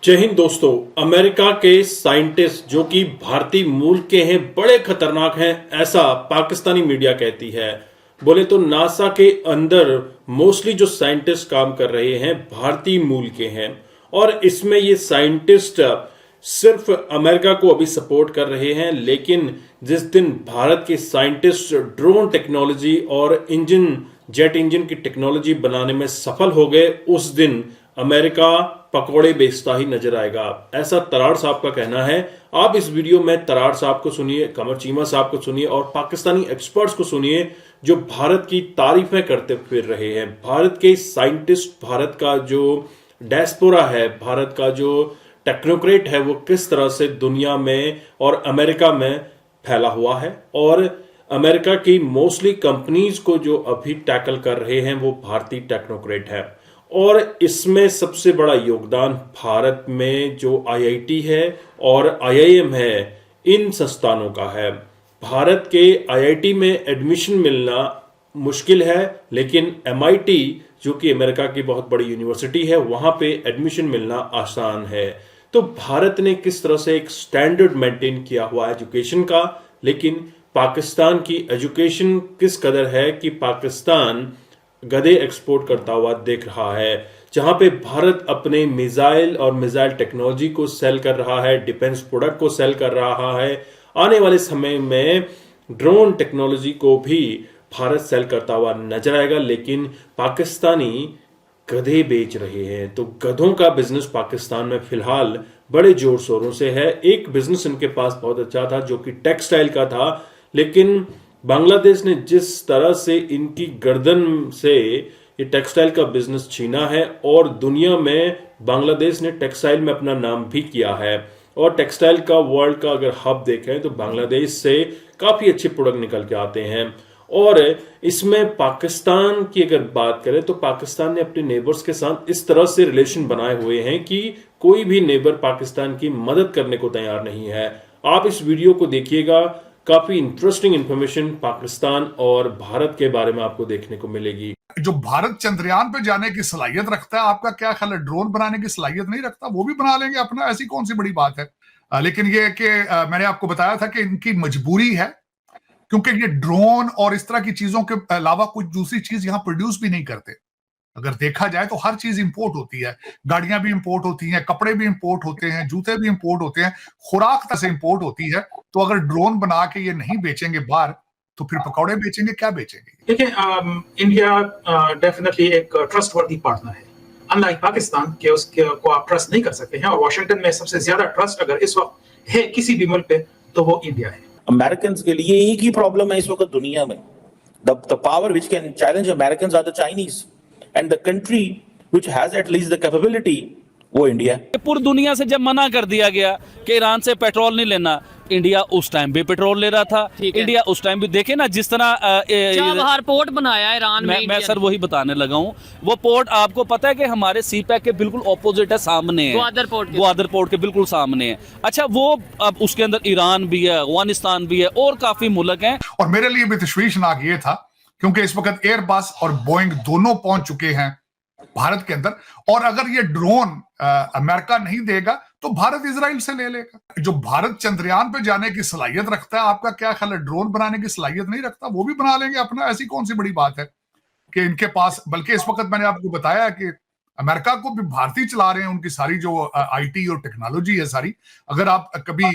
जय हिंद दोस्तों। अमेरिका के साइंटिस्ट जो कि भारतीय मूल के हैं बड़े खतरनाक हैं, ऐसा पाकिस्तानी मीडिया कहती है। बोले तो नासा के अंदर मोस्टली जो साइंटिस्ट काम कर रहे हैं भारतीय मूल के हैं, और इसमें ये साइंटिस्ट सिर्फ अमेरिका को अभी सपोर्ट कर रहे हैं। लेकिन जिस दिन भारत के साइंटिस्ट ड्रोन टेक्नोलॉजी और जेट इंजन की टेक्नोलॉजी बनाने में सफल हो गए, उस दिन अमेरिका पकौड़े बेचता ही नजर आएगा, ऐसा तराड़ साहब का कहना है। आप इस वीडियो में तराड़ साहब को सुनिए, कमर चीमा साहब को सुनिए और पाकिस्तानी एक्सपर्ट्स को सुनिए जो भारत की तारीफें करते फिर रहे हैं। भारत के साइंटिस्ट, भारत का जो डायस्पोरा है, भारत का जो टेक्नोक्रेट है, वो किस तरह से दुनिया में और अमेरिका में फैला हुआ है। और अमेरिका की मोस्टली कंपनीज को जो अभी टैकल कर रहे हैं वो भारतीय टेक्नोक्रेट है। और इसमें सबसे बड़ा योगदान भारत में जो आईआईटी है और आईआईएम है, इन संस्थानों का है। भारत के आईआईटी में एडमिशन मिलना मुश्किल है, लेकिन एमआईटी जो कि अमेरिका की बहुत बड़ी यूनिवर्सिटी है, वहां पे एडमिशन मिलना आसान है। तो भारत ने किस तरह से एक स्टैंडर्ड मेंटेन किया हुआ एजुकेशन का, लेकिन पाकिस्तान की एजुकेशन किस कदर है कि पाकिस्तान गधे एक्सपोर्ट करता हुआ देख रहा है। जहां पे भारत अपने मिसाइल और मिसाइल टेक्नोलॉजी को सेल कर रहा है, डिफेंस प्रोडक्ट को सेल कर रहा है, आने वाले समय में ड्रोन टेक्नोलॉजी को भी भारत सेल करता हुआ नजर आएगा। लेकिन पाकिस्तानी गधे बेच रहे हैं। तो गधों का बिजनेस पाकिस्तान में फिलहाल बड़े जोर शोरों से है। एक बिजनेस इनके पास बहुत अच्छा था जो कि टेक्सटाइल का था, लेकिन बांग्लादेश ने जिस तरह से इनकी गर्दन से ये टेक्सटाइल का बिजनेस छीना है, और दुनिया में बांग्लादेश ने टेक्सटाइल में अपना नाम भी किया है। और टेक्सटाइल का वर्ल्ड का अगर हब देखें तो बांग्लादेश से काफी अच्छे प्रोडक्ट निकल के आते हैं। और इसमें पाकिस्तान की अगर बात करें तो पाकिस्तान ने अपने नेबर्स के साथ इस तरह से रिलेशन बनाए हुए हैं कि कोई भी नेबर पाकिस्तान की मदद करने को तैयार नहीं है। आप इस वीडियो को देखिएगा, काफी इंटरेस्टिंग इंफॉर्मेशन पाकिस्तान और भारत के बारे में आपको देखने को मिलेगी। जो भारत चंद्रयान पे जाने की सलाहियत रखता है, आपका क्या ख्याल है? ड्रोन बनाने की सलाहियत नहीं रखता? वो भी बना लेंगे अपना, ऐसी कौन सी बड़ी बात है। लेकिन ये कि मैंने आपको बताया था कि इनकी मजबूरी है, क्योंकि ये ड्रोन और इस तरह की चीजों के अलावा कुछ दूसरी चीज यहां प्रोड्यूस भी नहीं करते। अगर देखा जाए तो हर चीज इंपोर्ट होती है, गाड़ियां भी इंपोर्ट होती हैं, कपड़े भी इंपोर्ट होते हैं, जूते भी इंपोर्ट होते हैं, खुराक तक से इंपोर्ट होती है। तो अगर ड्रोन बना के ये नहीं बेचेंगे बाहर, तो फिर पकौड़े बेचेंगे, क्या बेचेंगे? देखिए, इंडिया डेफिनेटली एक ट्रस्टवर्दी पार्टनर है, अनलाइक पाकिस्तान के उसके को आप ट्रस्ट नहीं कर सकते हैं। और वाशिंगटन में सबसे ज्यादा ट्रस्ट अगर इस वक्त है किसी भी मुल्क पे तो वो इंडिया है। अमेरिकन के लिए एक ही प्रॉब्लम है इस वक्त दुनिया में, the power which can challenge Americans are the Chinese, and the country which has at least the capability वो इंडिया। पूरी दुनिया से जब मना कर दिया गया कि ईरान से पेट्रोल नहीं लेना, इंडिया उस टाइम भी पेट्रोल ले रहा था। इंडिया उस टाइम भी देखे ना जिस तरह चाबहार पोर्ट बनाया ईरान में। मैं सर वही बताने लगा हूँ। वो पोर्ट आपको पता है कि हमारे सी पैक के बिल्कुल ऑपोजिट है, सामने है, ग्वादर पोर्ट के बिल्कुल सामने है। अच्छा, वो अब उसके अंदर ईरान भी है, अफगानिस्तान भी है और काफी मुल्क हैं। और मेरे लिए भी तशवीशनाक ये था क्योंकि इस वक्त एयरबस और बोइंग दोनों पहुंच चुके हैं भारत के अंदर, और अगर ये ड्रोन अमेरिका नहीं देगा तो भारत इजराइल से ले लेगा। जो भारत चंद्रयान पे जाने की सलाहियत रखता है, आपका क्या ख्याल है? ड्रोन बनाने की सलाहियत नहीं रखता? वो भी बना लेंगे अपना, ऐसी कौन सी बड़ी बात है कि इनके पास। बल्कि इस वक्त मैंने आपको बताया कि अमेरिका को भी भारतीय चला रहे हैं, उनकी सारी जो आईटी और टेक्नोलॉजी है सारी। अगर आप कभी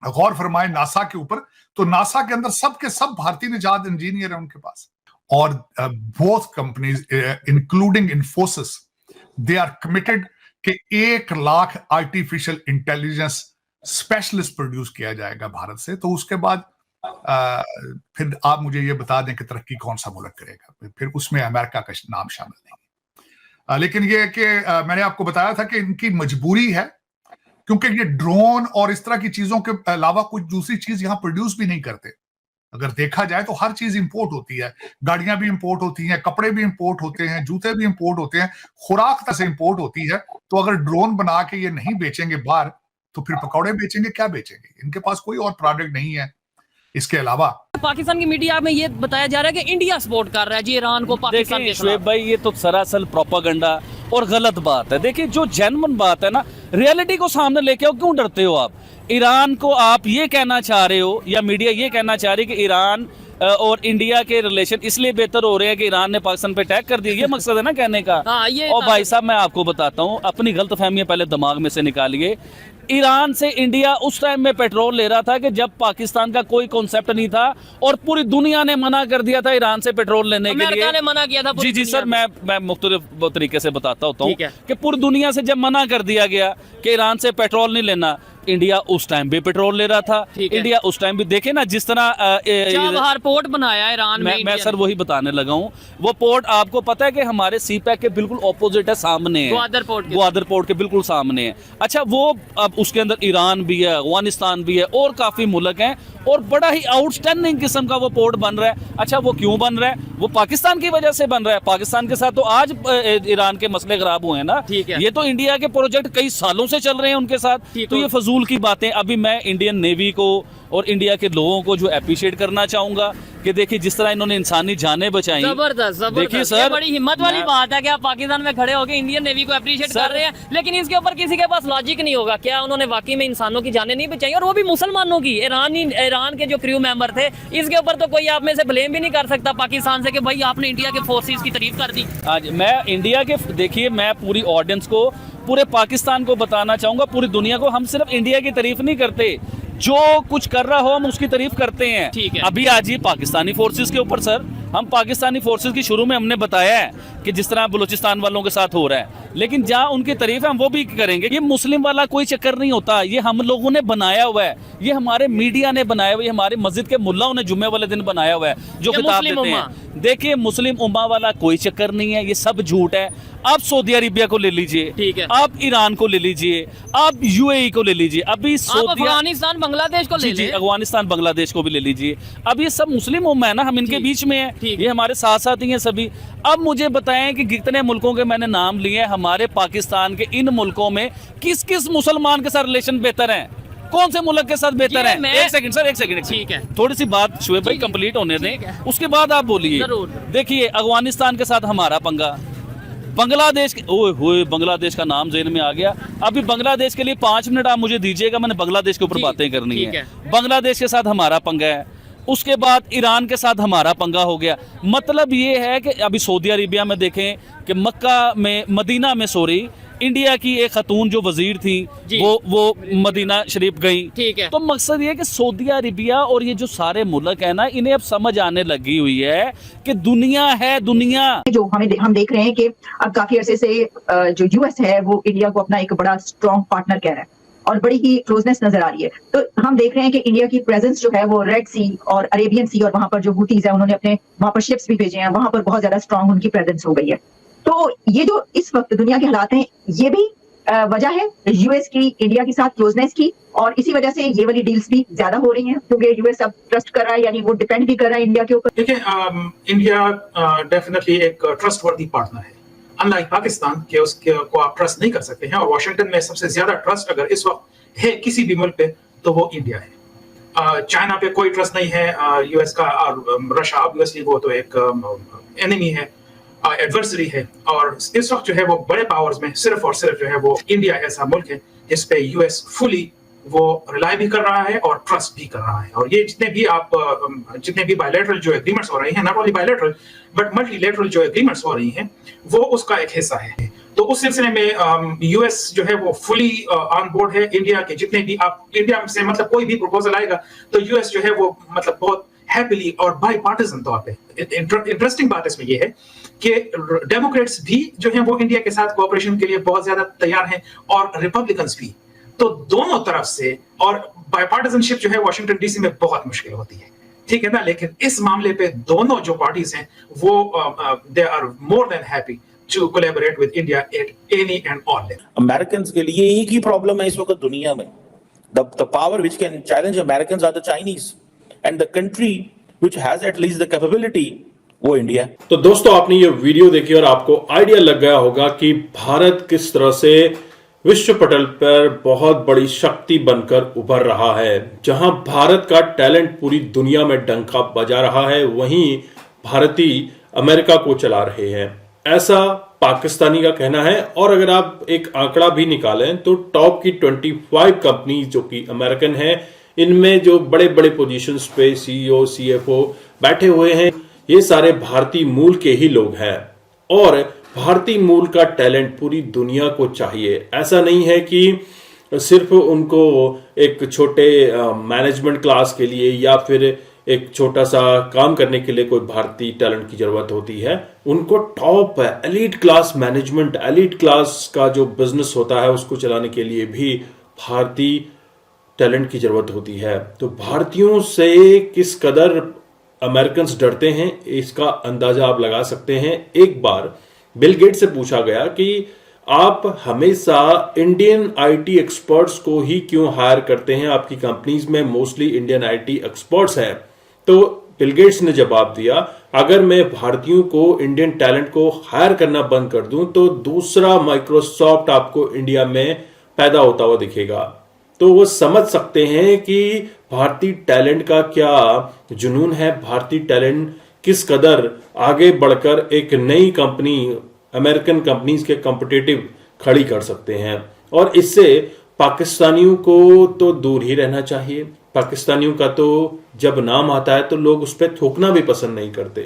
गौर फरमाए नासा के ऊपर, तो नासा के अंदर सब के सब भारतीय निजात इंजीनियर है उनके पास। और both companies including Infosys, they are committed कि 1 lakh artificial intelligence specialist produce किया जाएगा भारत से। तो उसके बाद फिर आप मुझे ये बता दें कि तरक्की कौन सा मुल्क करेगा, फिर उसमें अमेरिका का नाम शामिल नहीं। लेकिन ये कि मैंने आपको बताया था कि इनकी मजबूरी है, क्योंकि ये ड्रोन और इस तरह की चीजों के अलावा कुछ दूसरी चीज यहां प्रोड्यूस भी नहीं करते। अगर देखा जाए तो हर चीज इंपोर्ट होती है, गाड़ियां भी इंपोर्ट होती हैं, कपड़े भी इंपोर्ट होते हैं, जूते भी इंपोर्ट होते हैं, खुराक तक से इंपोर्ट होती है। तो अगर ड्रोन बना के ये नहीं बेचेंगे बाहर, तो फिर पकौड़े बेचेंगे, क्या बेचेंगे? इनके पास कोई और प्रोडक्ट नहीं है इसके अलावा। पाकिस्तान की मीडिया में ये बताया जा रहा है कि इंडिया सपोर्ट कर रहा है जी ईरान को पाकिस्तान के शुएब भाई, ये तो सरासर प्रोपेगेंडा और गलत बात है। देखिए जो जेन्युइन बात है ना, रियलिटी को सामने लेके आओ, क्यों डरते हो आप? ईरान को आप ये कहना चाह रहे हो या मीडिया ये कहना चाह रही है कि ईरान और इंडिया के रिलेशन इसलिए बेहतर हो रहे हैं कि ईरान ने पाकिस्तान पे अटैक कर दिया, ये मकसद है ना कहने का। हाँ, ये और भाई साहब मैं आपको बताता हूँ, अपनी गलतफहमियां पहले दिमाग में से निकालिए। ईरान से इंडिया उस टाइम में पेट्रोल ले रहा था कि जब पाकिस्तान का कोई कॉन्सेप्ट नहीं था और पूरी दुनिया ने मना कर दिया था ईरान से पेट्रोल लेने के लिए। अमेरिका ने मना किया था पूरी जी सर, दुनिया मैं मुख्तलिफ तरीके से बताता होता हूँ ठीक है। कि पूरी दुनिया से जब मना कर दिया गया कि ईरान से पेट्रोल नहीं लेना, इंडिया उस टाइम भी पेट्रोल ले रहा था। ठीक है। इंडिया उस टाइम भी देखे ना जिस तरह चाबहार पोर्ट बनाया ईरान में मैं इंडिया सर ने। वही बताने लगा हूँ। वो पोर्ट आपको पता है कि हमारे सी पैक के बिल्कुल ऑपोजिट है, सामने है। ग्वादर पोर्ट के बिल्कुल सामने है। अच्छा वो अब उसके अंदर ईरान भी है, अफगानिस्तान भी है और काफी मुल्क हैं और बड़ा ही आउटस्टैंडिंग किस्म का वो पोर्ट बन रहा है। अच्छा वो क्यों बन रहा है? वो पाकिस्तान की वजह से बन रहा है। पाकिस्तान के साथ तो आज ईरान के मसले खराब हुए हैं ना। ठीक है। ये तो इंडिया के प्रोजेक्ट कई सालों से चल रहे हैं उनके साथ। ठीक तो है। ये फजूल की बातें। अभी मैं इंडियन नेवी को और इंडिया के लोगों को जो अप्रिशिएट करना चाहूंगा कि देखिए जिस तरह इन्होंने इंसानी जानें बचाई। जबरदस्त देखिए जबरदस्त, सर, ये बड़ी हिम्मत वाली मैं- बात है कि आप पाकिस्तान में खड़े होकर इंडियन नेवी को अप्रिशिएट सर- कर रहे हैं, लेकिन इसके ऊपर किसी के पास लॉजिक नहीं होगा। क्या उन्होंने वाकई में इंसानों की जानें नहीं बचाई, और वो भी मुसलमानों की? ईरान के जो क्रू मेंबर थे, इसके ऊपर तो कोई आप में से ब्लेम भी नहीं कर सकता पाकिस्तान से कि भाई आपने इंडिया के फोर्सेस की तारीफ कर दी। आज मैं इंडिया के, देखिए मैं पूरी ऑडियंस को, पूरे पाकिस्तान को बताना चाहूंगा, पूरी दुनिया को, हम सिर्फ इंडिया की तारीफ नहीं करते, जो कुछ कर रहा हो हम उसकी तारीफ करते हैं। ठीक है। अभी आज ये पाकिस्तानी फोर्सेस के ऊपर सर, हम पाकिस्तानी फोर्सेस की शुरू में हमने बताया है कि जिस तरह बलूचिस्तान वालों के साथ हो रहा है, लेकिन जहां उनकी तारीफ है हम वो भी करेंगे। ये मुस्लिम वाला कोई चक्कर नहीं होता, ये हम लोगों ने बनाया हुआ है, ये हमारे मीडिया ने बनाया हुआ है, ये हमारे मस्जिद के मुल्लाओं ने जुम्मे वाले दिन बनाया हुआ है जो ये खिताब मुस्लिम देते उम्मा। हैं। देखिए मुस्लिम उम्मा वाला कोई चक्कर नहीं है, ये सब झूठ है। आप सऊदी अरेबिया को ले लीजिए, ठीक है। आप ईरान को ले लीजिए, आप यूएई को ले लीजिए, अभी आप सऊदी अफगानिस्तान बांग्लादेश को ले जी लें। अफगानिस्तान बांग्लादेश को भी ले लीजिए। अब ये सब मुस्लिम उम्मा है ना, हम इनके ठीक, बीच में हैं, ठीक। ये हमारे साथ साथ ही हैं सभी। अब मुझे बताएं कि कितने मुल्कों के मैंने नाम लिए हैं, हमारे पाकिस्तान के इन मुल्कों में किस किस मुसलमान के साथ रिलेशन बेहतर हैं, कौन से मुल्क के साथ बेहतर ये है? मैं- एक सेकंड सर, एक सेकंड ठीक है। थोड़ी सी बात शुएब भाई ठीक है। कंप्लीट होने ठीक है। दें, उसके बाद आप बोलिए। जरूर। देखिए अफगानिस्तान के साथ हमारा पंगा, बांग्लादेश के, ओए होए बांग्लादेश का नाम जेल में आ गया। अभी बांग्लादेश के लिए 5 मिनट आप मुझे दीजिएगा, मैंने बांग्लादेश के ऊपर ठीक, बातें करनी ठीक है। है। बांग्लादेश के साथ हमारा पंगा है, उसके बाद ईरान के साथ हमारा पंगा हो गया। मतलब ये है कि अभी सऊदी अरेबिया में देखें कि मक्का में, मदीना में सॉरी, इंडिया की एक खतून जो वजीर थी जी। वो मदीना शरीफ गई। ठीक है। तो मकसद ये है कि सऊदी अरेबिया और ये जो सारे मुल्क है ना, इन्हें अब समझ आने लगी हुई है कि दुनिया है दुनिया। जो हम देख रहे हैं कि अब काफी अरसे से जो यूएस है वो इंडिया को अपना एक बड़ा स्ट्रॉन्ग पार्टनर कह रहा है और बड़ी ही क्लोजनेस नजर आ रही है। तो हम देख रहे हैं कि इंडिया की प्रेजेंस जो है वो रेड सी और अरेबियन सी, और वहां पर जो हुतीज है उन्होंने अपने वहां पर शिप्स भी भेजे हैं, वहां पर बहुत ज्यादा स्ट्रॉन्ग उनकी प्रेजेंस हो गई है। तो ये जो इस वक्त दुनिया के हालात हैं, ये भी वजह है यूएस की इंडिया के साथ क्लोजनेस की, और इसी वजह से ये वाली डील्स भी ज्यादा हो रही हैं क्योंकि यूएस अब ट्रस्ट कर रहा है, यानी वो डिपेंड भी कर रहा है इंडिया के ऊपर। देखिए इंडिया डेफिनेटली एक ट्रस्टवर्दी पार्टनर है, अनलाइक पाकिस्तान के उसके को आप ट्रस्ट नहीं कर सकते हैं। और वाशिंगटन में सबसे ज्यादा ट्रस्ट अगर इस वक्त है किसी भी मुल्क पे तो वो इंडिया है। चाइना पे कोई ट्रस्ट नहीं है यूएस का, और रशिया ऑब्वियसली वो तो एक एनिमी है, एडवर्सरी है। और इस वक्त जो है वो बड़े पावर्स में सिर्फ और सिर्फ जो है वो इंडिया ऐसा मुल्क है जिस पे यूएस फुली वो रिलाई भी कर रहा है और ट्रस्ट भी कर रहा है। और ये जितने भी बायलैटरल जो एग्रीमेंट्स हो रही हैं, not only bilateral but multilateral जो एग्रीमेंट्स हो रही हैं, वो उसका एक हिस्सा है। तो उस सिलसिले में यूएस जो है वो फुली ऑन बोर्ड है। इंडिया के जितने भी आप इंडिया से मतलब कोई भी प्रपोजल आएगा तो यूएस जो है वो मतलब बहुत हैप्पीली और बाई पार्टिजन तौर पे। इंटरेस्टिंग बात इसमें ये है कि डेमोक्रेट्स भी जो है वो इंडिया के साथ कोऑपरेशन के लिए बहुत ज्यादा तैयार हैं और रिपब्लिकन्स भी। तो दोनों तरफ से, और बायपार्टिजनशिप जो है वाशिंगटन डीसी में बहुत मुश्किल होती है, ठीक है ना। लेकिन इस मामले पे दोनों जो पार्टीज हैं वो they are more than happy to collaborate with India at any and all level. Americans के लिए एक ही प्रॉब्लम है इस वक्त दुनिया में, the power which can challenge Americans are the Chinese, and the country which has at least the capability वो India है। तो दोस्तों आपने ये वीडियो देखी और आपको आइडिया लग गया होगा कि भारत किस तरह से विश्व पटल पर बहुत बड़ी शक्ति बनकर उभर रहा है। जहां भारत का टैलेंट पूरी दुनिया में डंका बजा रहा है, वहीं भारतीय अमेरिका को चला रहे हैं। ऐसा पाकिस्तानी का कहना है। और अगर आप एक आंकड़ा भी निकालें तो टॉप की 25 कंपनी जो कि अमेरिकन है, इनमें जो बड़े बड़े पोजीशंस पे सीईओ सीएफओ बैठे हुए हैं, ये सारे भारतीय मूल के ही लोग हैं। और भारतीय मूल का टैलेंट पूरी दुनिया को चाहिए। ऐसा नहीं है कि सिर्फ उनको एक छोटे मैनेजमेंट क्लास के लिए या फिर एक छोटा सा काम करने के लिए कोई भारतीय टैलेंट की जरूरत होती है। उनको top elite class management, elite class का जो बिजनेस होता है उसको चलाने के लिए भी भारतीय टैलेंट की जरूरत होती है। तो भारतीयों से किस कदर अमेरिकन्स डरते हैं, इसका अंदाजा आप लगा सकते हैं। एक बार बिल गेट्स से पूछा गया कि आप हमेशा इंडियन आईटी एक्सपर्ट्स को ही क्यों हायर करते हैं, आपकी कंपनीज में मोस्टली इंडियन आईटी एक्सपर्ट्स हैं। तो बिल गेट्स ने जवाब दिया, अगर मैं भारतीयों को, इंडियन टैलेंट को हायर करना बंद कर दूं तो दूसरा माइक्रोसॉफ्ट आपको इंडिया में पैदा होता हुआ दिखेगा। तो वो समझ सकते हैं कि भारतीय टैलेंट का क्या जुनून है, भारतीय टैलेंट किस कदर आगे बढ़कर एक नई कंपनी, अमेरिकन कंपनीज के कॉम्पिटिटिव खड़ी कर सकते हैं। और इससे पाकिस्तानियों को तो दूर ही रहना चाहिए। पाकिस्तानियों का तो जब नाम आता है तो लोग उस पर थूकना भी पसंद नहीं करते,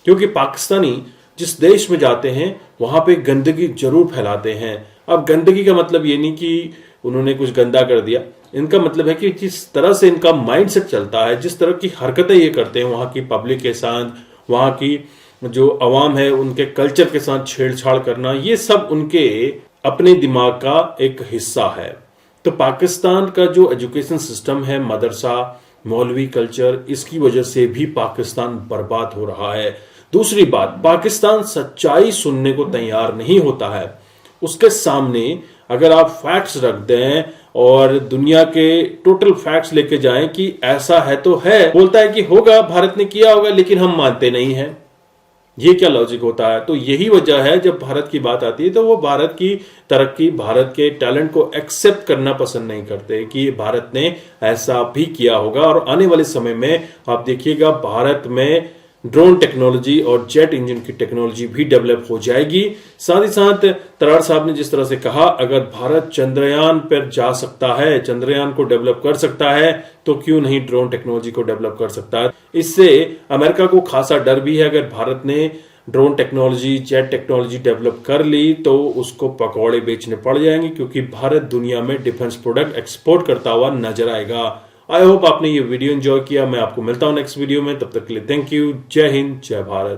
क्योंकि पाकिस्तानी जिस देश में जाते हैं वहां पे गंदगी जरूर फैलाते हैं। अब गंदगी का मतलब ये नहीं कि उन्होंने कुछ गंदा कर दिया, इनका मतलब है कि जिस तरह से इनका माइंडसेट चलता है, जिस तरह की हरकतें ये करते हैं वहां की पब्लिक के साथ, वहां की जो अवाम है उनके कल्चर के साथ छेड़छाड़ करना, ये सब उनके अपने दिमाग का एक हिस्सा है। तो पाकिस्तान का जो एजुकेशन सिस्टम है, मदरसा, मौलवी कल्चर, इसकी वजह से भी पाकिस्तान बर्बाद हो रहा है। दूसरी बात, पाकिस्तान सच्चाई सुनने को तैयार नहीं होता है। उसके सामने अगर आप फैक्ट्स रख दें और दुनिया के टोटल फैक्ट्स लेके जाएं कि ऐसा है तो है, बोलता है कि होगा, भारत ने किया होगा, लेकिन हम मानते नहीं हैं। ये क्या लॉजिक होता है? तो यही वजह है जब भारत की बात आती है तो वो भारत की तरक्की, भारत के टैलेंट को एक्सेप्ट करना पसंद नहीं करते कि भारत ने ऐसा भी किया होगा। और आने वाले समय में आप देखिएगा भारत में ड्रोन टेक्नोलॉजी और जेट इंजन की टेक्नोलॉजी भी डेवलप हो जाएगी। साथ ही साथ तराड़ साहब ने जिस तरह से कहा, अगर भारत चंद्रयान पर जा सकता है, चंद्रयान को डेवलप कर सकता है, तो क्यों नहीं ड्रोन टेक्नोलॉजी को डेवलप कर सकता है। इससे अमेरिका को खासा डर भी है, अगर भारत ने drone technology, jet technology develop कर ली तो उसको पकौड़े बेचने पड़ जाएंगे, क्योंकि भारत दुनिया में डिफेंस प्रोडक्ट एक्सपोर्ट करता हुआ नजर आएगा। आई होप आपने ये वीडियो एंजॉय किया। मैं आपको मिलता हूं नेक्स्ट वीडियो में, तब तक के लिए थैंक यू। जय हिंद, जय भारत।